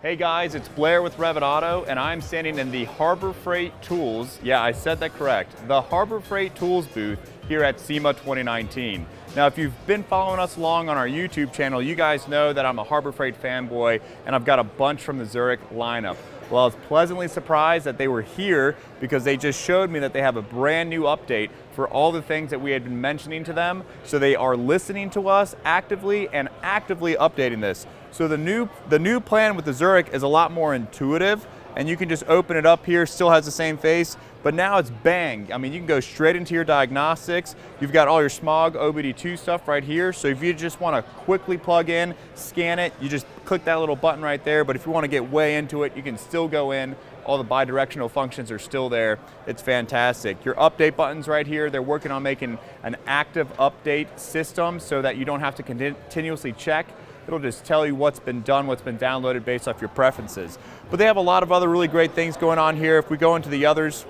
Hey guys, it's Blair with Revit Auto, and I'm standing in the Harbor Freight Tools, yeah, I said that correct, the Harbor Freight Tools booth here at SEMA 2019. Now, if you've been following us along on our YouTube channel, you guys know that I'm a Harbor Freight fanboy, and I've got a bunch from the Zurich lineup. Well, I was pleasantly surprised that they were here because they just showed me that they have a brand new update for all the things that we had been mentioning to them. So they are listening to us actively and actively updating this. So the new plan with the Zurich is a lot more intuitive, and you can just open it up here, still has the same face, but now it's bang. I mean, you can go straight into your diagnostics. You've got all your smog OBD2 stuff right here. So if you just want to quickly plug in, scan it, you just click that little button right there. But if you want to get way into it, you can still go in. All the bi-directional functions are still there. It's fantastic. Your update buttons right here, they're working on making an active update system so that you don't have to continuously check. It'll just tell you what's been done, what's been downloaded based off your preferences. But they have a lot of other really great things going on here. If we go into the others,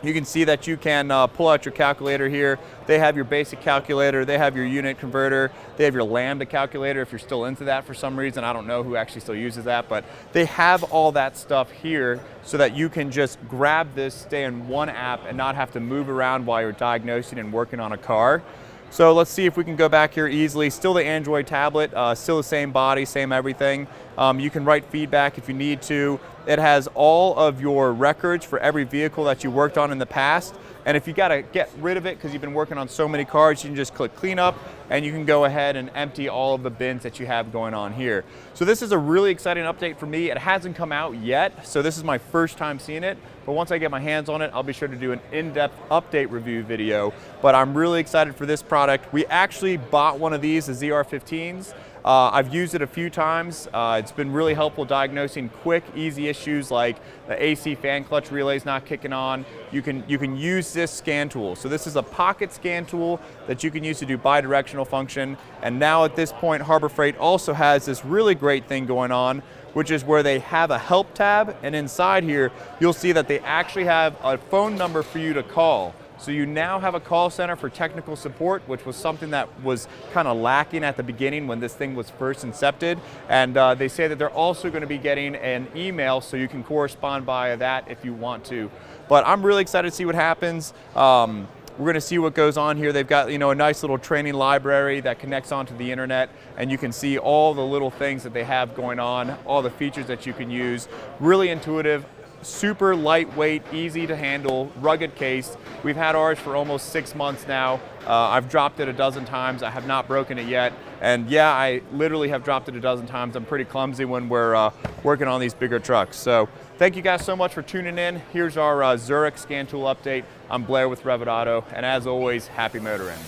you can see that you can pull out your calculator here. They have your basic calculator, they have your unit converter, they have your lambda calculator if you're still into that for some reason. I don't know who actually still uses that, but they have all that stuff here so that you can just grab this, stay in one app, and not have to move around while you're diagnosing and working on a car. So let's see if we can go back here easily. Still the Android tablet, still the same body, same everything. You can write feedback if you need to. It has all of your records for every vehicle that you worked on in the past. And if you gotta get rid of it because you've been working on so many cars, you can just click cleanup and you can go ahead and empty all of the bins that you have going on here. So this is a really exciting update for me. It hasn't come out yet, so this is my first time seeing it. But once I get my hands on it, I'll be sure to do an in-depth update review video. But I'm really excited for this product. We actually bought one of these, the ZR15s. I've used it a few times. It's been really helpful diagnosing quick, easy issues like the AC fan clutch relays not kicking on. You can use this scan tool. So this is a pocket scan tool that you can use to do bi-directional function. And now at this point, Harbor Freight also has this really great thing going on, which is where they have a help tab, and inside here, you'll see that they actually have a phone number for you to call. So you now have a call center for technical support, which was something that was kind of lacking at the beginning when this thing was first incepted. And they say that they're also going to be getting an email so you can correspond via that if you want to. But I'm really excited to see what happens. We're going to see what goes on here. They've got, a nice little training library that connects onto the internet, and you can see all the little things that they have going on, all the features that you can use. Really intuitive. Super lightweight, easy to handle, rugged case. We've had ours for almost 6 months now. I've dropped it a dozen times. I have not broken it yet. And yeah, I literally have dropped it a dozen times. I'm pretty clumsy when we're working on these bigger trucks. So thank you guys so much for tuning in. Here's our Zurich scan tool update. I'm Blair with Revit Auto, and as always, happy motoring.